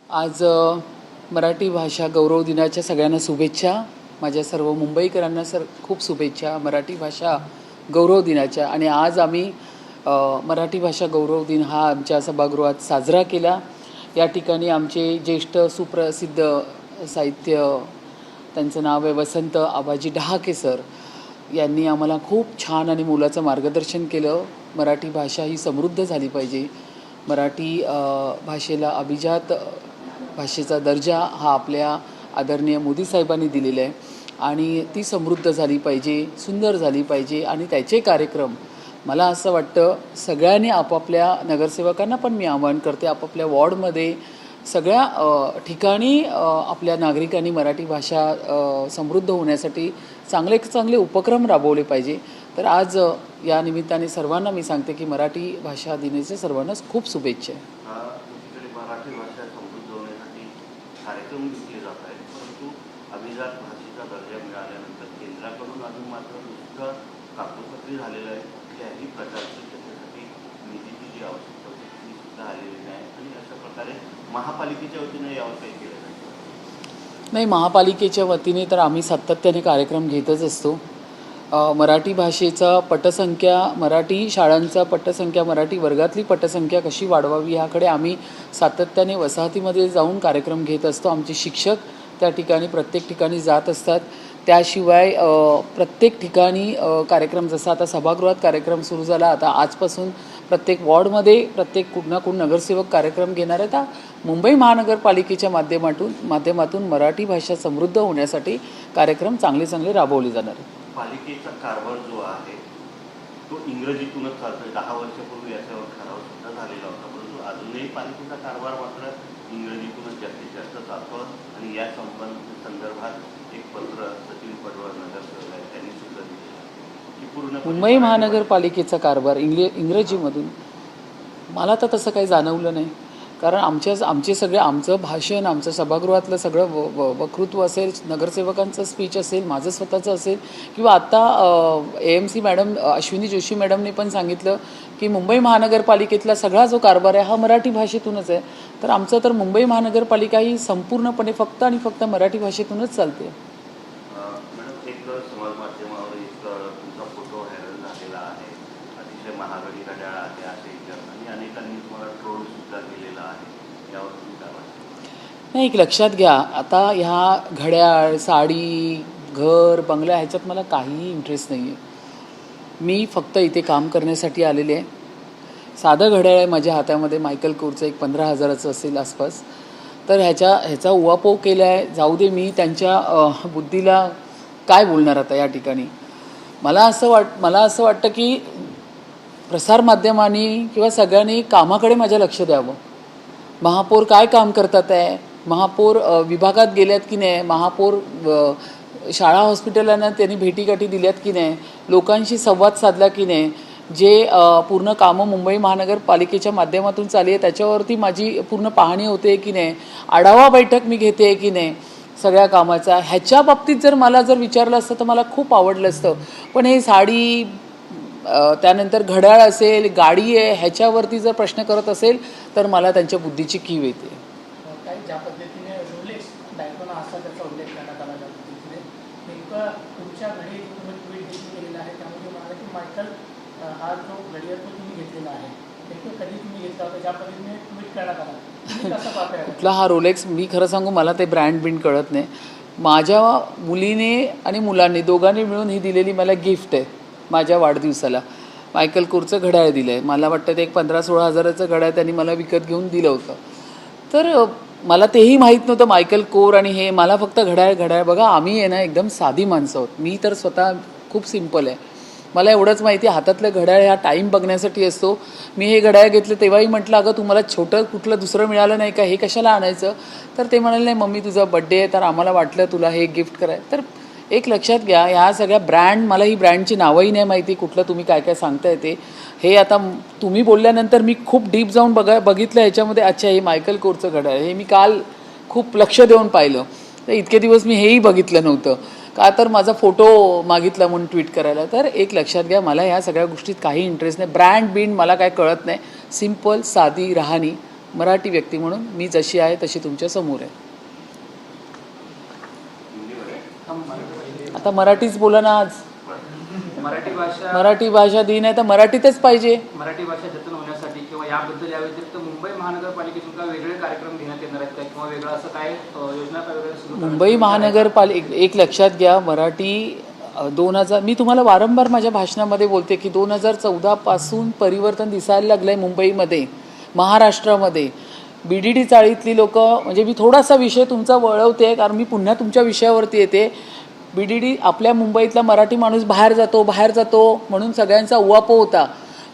आज मराठी भाषा गौरव दिनाच्या सगळ्यांना शुभेच्छा. माझ्या सर्व मुंबईकरांना खूप शुभेच्छा मराठी भाषा गौरव दिनाच्या. आणि आज आम्ही मराठी भाषा गौरव दिन हा आमच्या सभागृहात साजरा केला. या ठिकाणी आमचे ज्येष्ठ सुप्रसिद्ध साहित्य, त्यांचं नाव आहे वसंत आबाजी डहाके सर, यांनी आम्हाला खूप छान आणि मोलाचं मार्गदर्शन केलं. मराठी भाषा ही समृद्ध झाली पाहिजे, मराठी भाषेला अभिजात भाषेचा दर्जा हा आपल्या आदरणीय मोदी साहेबांनी दिलेला आहे आणि ती समृद्ध झाली पाहिजे, सुंदर झाली पाहिजे. आणि त्याचे कार्यक्रम मला असं वाटतं सगळ्यांनी आपापल्या नगरसेवकांना पण मी आवाहन करते, आपापल्या वॉर्डमध्ये सगळ्या ठिकाणी आपल्या नागरिकांनी मराठी भाषा समृद्ध होण्यासाठी चांगले चांगले उपक्रम राबवले पाहिजे. तर आज या निमित्ताने सर्वांना मी सांगते की मराठी भाषा दिनाच्या सर्वांनाच खूप शुभेच्छा. मराठी भाषा समृद्ध होण्यासाठी कार्यक्रम घेतले जात आहेत, परंतु अभिजात भाषेचा दर्जा मिळाल्यानंतर केंद्राकडून अजून मात्र नुसतं कागदोपत्री झालेलं आहे. त्याही प्रकारची त्याच्यासाठी निधीची जी आवश्यकता होती ती सुद्धा आलेली नाही. आणि अशा प्रकारे महापालिकेच्या वतीने यावर काही केलं नाही. महापालिकेच्या वतीने तर आम्ही सातत्याने कार्यक्रम घेतच असतो. मराठी भाषेचा पटसंख्या, मराठी शाळांचा पटसंख्या, मराठी वर्गातली पटसंख्या कशी वाढवावी ह्याकडे आम्ही सातत्याने वसाहतीमध्ये जाऊन कार्यक्रम घेत असतो. आमचे शिक्षक त्या ठिकाणी प्रत्येक ठिकाणी जात असतात. त्याशिवाय प्रत्येक ठिकाणी कार्यक्रम, जसा आता सभागृहात कार्यक्रम सुरू झाला, आता आजपासून प्रत्येक वॉर्डमध्ये प्रत्येक कुठ ना कुठ नगरसेवक कार्यक्रम घेणार आहेत. मुंबई महानगरपालिकेच्या माध्यमातून मराठी भाषा समृद्ध होण्यासाठी कार्यक्रम चांगले चांगले राबवले जाणार आहेत. पालिकेचा कारभार जो आहे तो इंग्रजीतूनच चालतोय. 10 वर्षापूर्वी याच्यावर ठराव सुद्धा झालेला होता, परंतु अजूनही पालिकेचा कारभार मात्र इंग्रजीतूनच जास्तीत जास्त चालतो. आणि या संदर्भात एक पत्र सचिन पडवळ नगरसेवक आहे त्यांनी सुद्धा दिलेलं की पूर्ण मुंबई महानगरपालिकेचा कारभार इंग्रजीमधून मला तर तसं काही जाणवलं नाही. कारण आमचे सगळे, आमचं भाषण, आमचं सभागृहातलं सगळं वक्तृत्व असेल, नगरसेवकांचं स्पीच असेल, माझं स्वतःचं असेल, किंवा आत्ता AMC मॅडम अश्विनी जोशी मॅडमने पण सांगितलं की मुंबई महानगरपालिकेतला सगळा जो कारभार आहे हा मराठी भाषेतूनच आहे. तर आमचं तर मुंबई महानगरपालिका ही संपूर्णपणे फक्त आणि फक्त मराठी भाषेतूनच चालते. मॅडम, एक समाज माध्यमावर एक तुमचा फोटो व्हायरल झालेला आहे. अतिशय महागडी घड्याळ आहे असे आणि अनेकांनी तुम्हाला ट्रोल सुद्धा केलेला आहे. यावर तुम्ही काय वाटतं? नाही, एक लक्षात घ्या, आता ह्या घड्याळ, साडी, घर, बंगला ह्याच्यात मला काहीही इंटरेस्ट नाही आहे. मी फक्त इथे काम करण्यासाठी आलेले आहे. साधं घड्याळ आहे माझ्या हातामध्ये, मायकल कोरचं, एक 15,000चं असेल आसपास. तर ह्याचा उहापोह केला आहे. जाऊ दे, मी त्यांच्या बुद्धीला काय बोलणार आता या ठिकाणी. मला असं वाटतं की प्रसारमाध्यमांनी किंवा सगळ्यांनी कामाकडे माझ्या लक्ष द्यावं. महापौर काय काम करतात आहे, महापौर विभागात गेल्यात की नाही, महापौर शाळा हॉस्पिटलांना त्यांनी भेटीगाठी दिल्यात की नाही, लोकांशी संवाद साधला की नाही, जे पूर्ण कामं मुंबई महानगरपालिकेच्या माध्यमातून चालली आहे त्याच्यावरती माझी पूर्ण पाहणी होते की नाही, आढावा बैठक मी घेते की नाही सगळ्या कामाचा. ह्याच्या बाबतीत जर मला विचारलं असतं तर मला खूप आवडलं असतं. पण हे साडी, त्यानंतर घड्याळ असेल, गाडी आहे, ह्याच्यावरती जर प्रश्न करत असेल तर मला त्यांच्या बुद्धीची कीव येते. काही ज्या पद्धतीने रोलेक्स डायटोना असा त्याचा उल्लेख करण्यात आला, ज्या पद्धतीने नेमकं तुमच्या घडी तुम्ही ट्विट देखील केलेला आहे, त्यामध्ये म्हणाला की मायकल हा जो घडी आहे तो तुम्ही घेतलेला आहे, नेमकं कधी तुम्ही घेतला होता, ज्या पद्धतीने ट्विट करण्यात आला, तुम्ही कसं पाहताय कुठला हा रोलेक्स? मी खरं सांगू, मला ते ब्रँड कळत नाही. माझ्या मुलीने आणि मुलांनी दोघांनी मिळून ही दिलेली मला गिफ्ट आहे. माझ्या वाढदिवसाला मायकल कोरचं घड्याळ दिलं आहे. मला वाटतं ते एक 15-16 हजाराचं घड्याळ त्यांनी मला विकत घेऊन दिलं होतं. तर मला तेही माहीत नव्हतं मायकल कोर आणि हे. मला फक्त घड्याळ. बघा, आम्ही आहे ना एकदम साधी माणसं आहोत. मी तर स्वतः खूप सिम्पल आहे. मला एवढंच माहिती आहे, हातातलं घड्याळ हा टाईम बघण्यासाठी असतो. मी हे घड्याळ घेतलं तेव्हाही म्हटलं, अगं तुम्हाला छोटं कुठलं दुसरं मिळालं नाही का, हे कशाला आणायचं? तर ते म्हणाले, नाही मम्मी तुझा बड्डे आहे तर आम्हाला वाटलं तुला हे गिफ्ट करायचं. तर एक लक्षात घ्या, ह्या सगळ्या ब्रँड, मला ही ब्रँडची नावंही नाही माहिती, कुठलं तुम्ही काय काय सांगताय ते. हे आता तुम्ही बोलल्यानंतर मी खूप डीप जाऊन बघितलं ह्याच्यामध्ये. अच्छा, हे मायकल कोरचं घड्याळ, हे मी काल खूप लक्ष देऊन पाहिलं. तर इतके दिवस मी हेही बघितलं नव्हतं. का तर माझा फोटो मागितला म्हणून ट्विट करायला. तर एक लक्षात घ्या, मला ह्या सगळ्या गोष्टीत काही इंटरेस्ट नाही. ब्रँड मला काय कळत नाही. सिम्पल साधी राहणी मराठी व्यक्ती म्हणून मी जशी आहे तशी तुमच्या समोर आहे. आता मराठीच बोला ना. आज मराठी भाषा दिन आहे तर मराठीतच पाहिजे. मराठी भाषा जतन होण्यासाठी किंवा याबद्दल या व्यतिरिक्त मुंबई महानगरपालिकेतून काय वेगळे कार्यक्रम घेण्यात येणार आहेत का किंवा वेगळं असं काय योजना काय वगैरे सुरू मुंबई महानगरपालिका एक लक्षात घ्या, मराठी 2000 मी तुम्हाला वारंवार माझ्या भाषणामध्ये बोलते की 2014 पासून परिवर्तन दिसायला लागलंय मुंबईमध्ये, महाराष्ट्रामध्ये. BDD चाळीतली लोक, म्हणजे मी थोडासा विषय तुमचा वळवते कारण मी पुन्हा तुमच्या विषयावरती येते. BDD आपल्या मुंबईतला मराठी माणूस बाहेर जातो म्हणून सगळ्यांचा उवापो होता.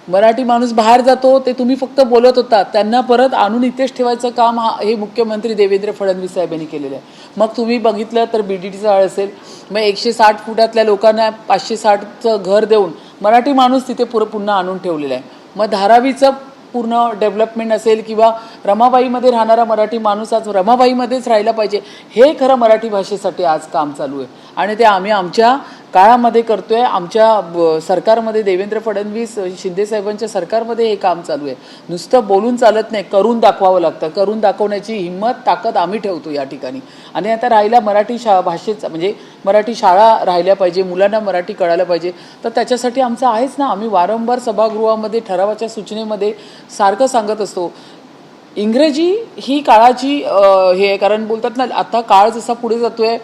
मराठी माणूस बाहेर जातो ते तुम्ही फक्त बोलत होता, त्यांना परत आणून इथेच ठेवायचं काम हे मुख्यमंत्री देवेंद्र फडणवीस साहेबांनी केलेलं आहे. मग तुम्ही बघितलं तर BDD चाळ असेल, मग 160 फुटातल्या लोकांना 560चं घर देऊन मराठी माणूस तिथे पुन्हा आणून ठेवलेलं आहे. मग धारावीचं पूर्ण डेव्हलपमेंट असेल किंवा रमाबाईमध्ये राहणारा मराठी माणूस आज रमाबाईमध्येच राहिला पाहिजे, हे खरं मराठी भाषेसाठी आज काम चालू आहे. आणि ते आम्ही आमच्या काळामध्ये करतोय. आमच्या सरकारमध्ये देवेंद्र फडणवीस शिंदे साहेबांच्या सरकारमध्ये हे काम चालू आहे. नुसतं बोलून चालत नाही, करून दाखवावं लागतं. करून दाखवण्याची हिंमत ताकद आम्ही ठेवतो या ठिकाणी. आणि आता राहिला मराठी भाषेचा, म्हणजे मराठी शाळा राहिल्या पाहिजे, मुलांना मराठी कळायला पाहिजे, तर त्याच्यासाठी आमचं आहेच ना. आम्ही वारंवार सभागृहामध्ये ठरावाच्या सूचनेमध्ये सारखं सांगत असतो, इंग्रजी ही काळाची हे आहे. कारण बोलतात ना, आता काळ जसा पुढे जातोय,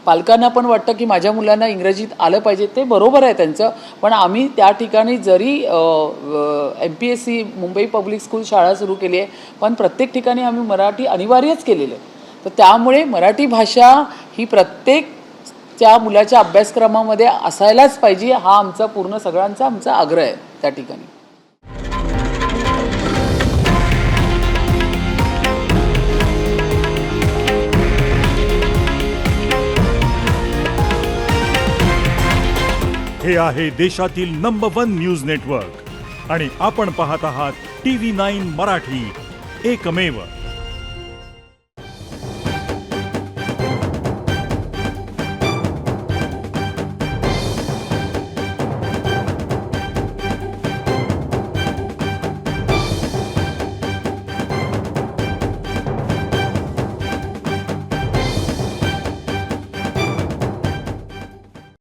पालकांना पण वाटतं की माझ्या मुलांना इंग्रजीत आलं पाहिजे. ते बरोबर आहे त्यांचं, पण आम्ही त्या ठिकाणी जरी MPSC मुंबई पब्लिक स्कूल शाळा सुरू केली आहे, पण प्रत्येक ठिकाणी आम्ही मराठी अनिवार्यच केलेलं आहे. तर त्यामुळे मराठी भाषा ही प्रत्येक त्या मुलाच्या अभ्यासक्रमामध्ये असायलाच पाहिजे, हा आमचा पूर्ण सगळ्यांचा आमचा आग्रह आहे त्या ठिकाणी. हे आहे देशातील नंबर 1 न्यूज नेटवर्क आणि आपण पाहत आहात TV9 मराठी, एकमेव.